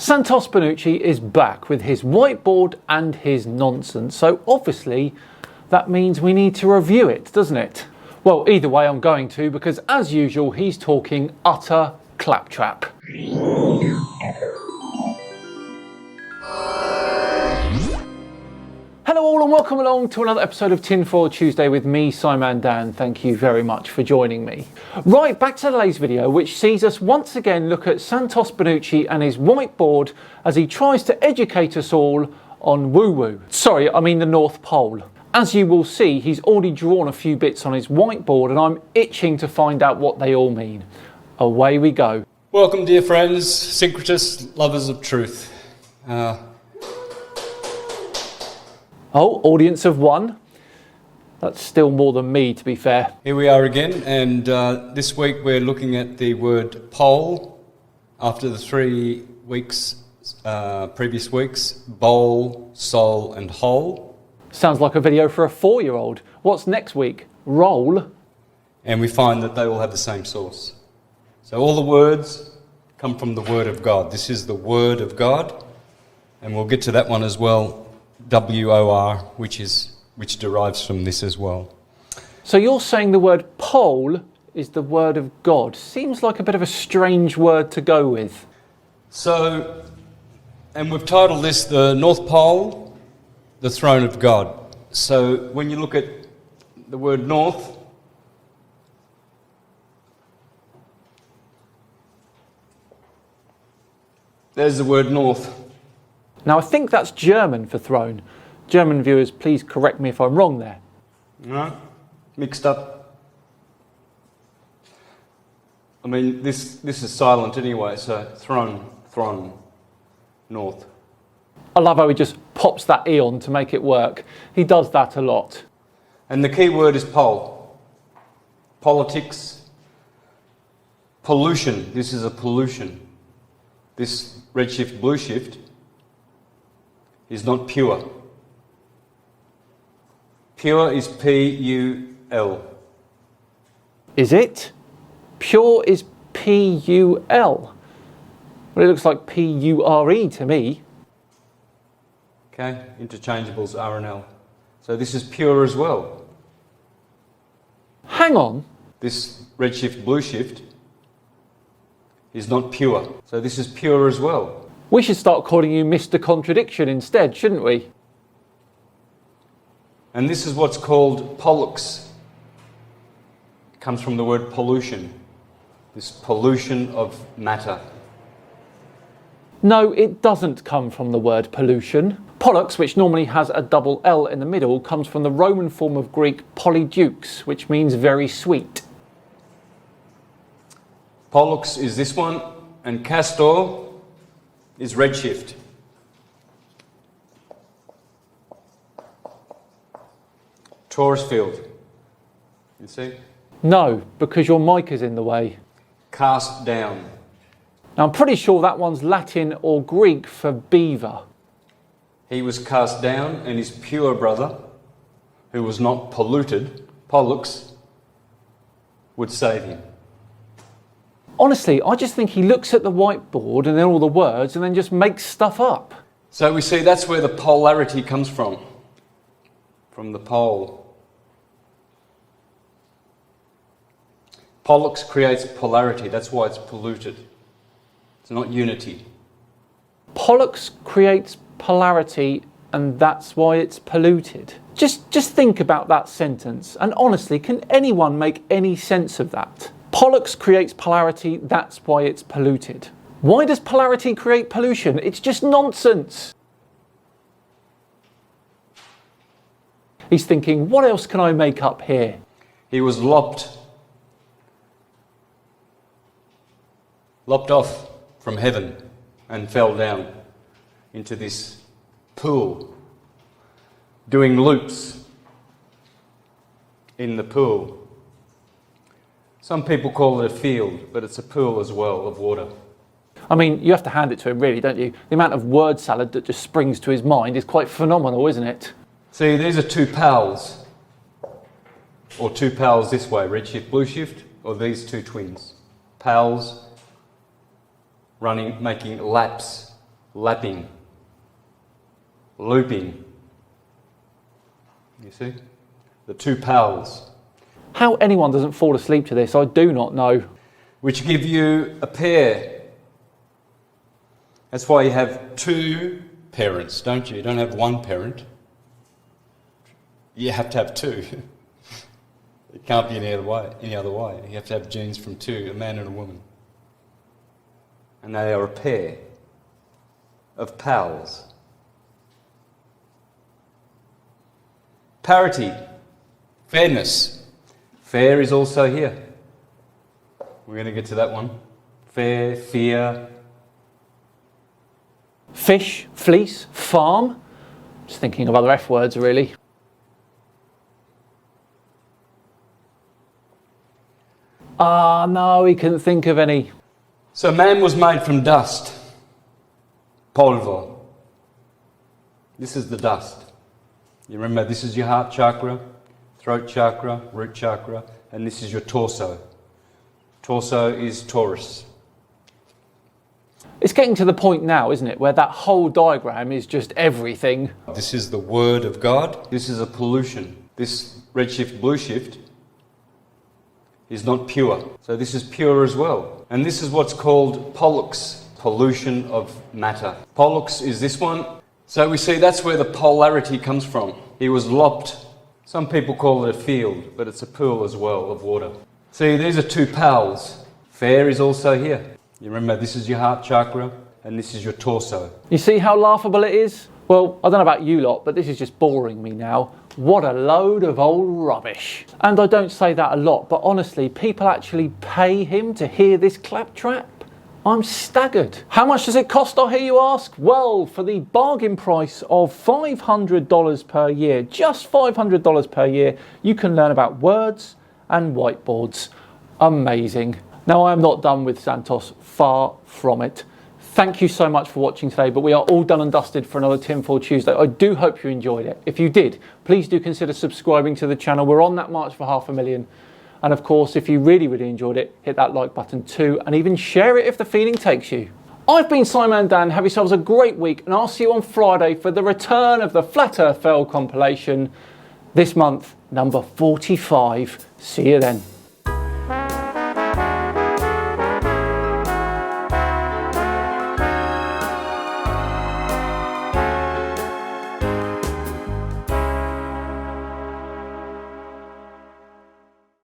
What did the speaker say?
Santos is back with his whiteboard and his nonsense, so obviously that means we need to review it, doesn't it? Well, either way I'm going to, because as usual he's talking utter claptrap. Hello all and welcome along to another episode of Tinfoil Tuesday with me, Simon Dan. Thank you very much for joining me. Right, back to today's video, which sees us once again look at Santos and his whiteboard as he tries to educate us all on woo-woo. Sorry, I mean the North Pole. As you will see, he's already drawn a few bits on his whiteboard and I'm itching to find out what they all mean. Away we go. Welcome, dear friends, syncretists, lovers of truth. Oh, audience of one. That's still more than me, to be fair. Here we are again, and this week we're looking at the word pole after the 3 weeks, previous weeks, bowl, soul and whole. Sounds like a video for a 4-year-old. What's next week? Roll. And we find that they all have the same source. So all the words come from the Word of God. This is the Word of God, and we'll get to that one as well. W-O-R, which derives from this as well. So you're saying the word pole is the word of God. Seems like a bit of a strange word to go with. So, and we've titled this the North Pole, the Throne of God. So when you look at the word north, there's the word north. Now I think that's German for throne. German viewers, please correct me if I'm wrong there. No, mixed up. I mean, this is silent anyway, so throne, north. I love how he just pops that E on to make it work. He does that a lot. And the key word is pole. Politics, pollution. This is a pollution. This red shift, blue shift is not pure. Pure is P-U-L. Is it? Pure is P-U-L. Well, it looks like P-U-R-E to me. Okay, interchangeables R and L. So this is pure as well. Hang on. This red shift, blue shift is not pure. So this is pure as well. We should start calling you Mr. Contradiction instead, shouldn't we? And this is what's called pollux. It comes from the word pollution. This pollution of matter. No, it doesn't come from the word pollution. Pollux, which normally has a double L in the middle, comes from the Roman form of Greek polydukes, which means very sweet. Pollux is this one, and castor is redshift. Torus field. You see? No, because your mic is in the way. Cast down. Now I'm pretty sure that one's Latin or Greek for beaver. He was cast down, and his pure brother, who was not polluted, Pollux, would save him. Honestly, I just think he looks at the whiteboard and then all the words and then just makes stuff up. So we see that's where the polarity comes from the pole. Pollux creates polarity, that's why it's polluted. It's not unity. Pollux creates polarity and that's why it's polluted. Just think about that sentence, and honestly, can anyone make any sense of that? Pollux creates polarity, that's why it's polluted. Why does polarity create pollution? It's just nonsense. He's thinking, what else can I make up here? He was lopped off from heaven and fell down into this pool, doing loops in the pool. Some people call it a field, but it's a pool as well of water. I mean, you have to hand it to him really, don't you? The amount of word salad that just springs to his mind is quite phenomenal, isn't it? See, these are two pals, or two pals this way, red shift, blue shift, or these two twins. Pals running, making laps lapping, looping. You see? The two pals. How anyone doesn't fall asleep to this, I do not know. Which give you a pair. That's why you have two parents, don't you? You don't have one parent. You have to have two. It can't be any other way. You have to have genes from two, a man and a woman. And they are a pair of pals. Parity, fairness. Fair is also here. We're going to get to that one. Fair, fear. Fish, fleece, farm. Just thinking of other F words, really. Ah, no, he couldn't think of any. So man was made from dust. Polvo. This is the dust. You remember, this is your heart chakra, throat chakra, root chakra, and this is your torso. Torso is Taurus. It's getting to the point now, isn't it, where that whole diagram is just everything. This is the word of God. This is a pollution. This redshift, blue shift is not pure. So this is pure as well. And this is what's called pollux, pollution of matter. Pollux is this one. So we see that's where the polarity comes from. He was lopped. Some people call it a field, but it's a pool as well of water. See, these are two pals. Fair is also here. You remember, this is your heart chakra, and this is your torso. You see how laughable it is? Well, I don't know about you lot, but this is just boring me now. What a load of old rubbish. And I don't say that a lot, but honestly, people actually pay him to hear this claptrap? I'm staggered. How much does it cost, I hear you ask? Well, for the bargain price of $500 per year, just $500 per year, you can learn about words and whiteboards. Amazing. Now, I am not done with Santos, far from it. Thank you so much for watching today, but we are all done and dusted for another Tinfoil Tuesday. I do hope you enjoyed it. If you did, please do consider subscribing to the channel. We're on that march for 500,000. And of course, if you really, really enjoyed it, hit that like button too, and even share it if the feeling takes you. I've been Simon Dan. Have yourselves a great week, and I'll see you on Friday for the return of the Flat Earth Fell compilation. This month, number 45. See you then.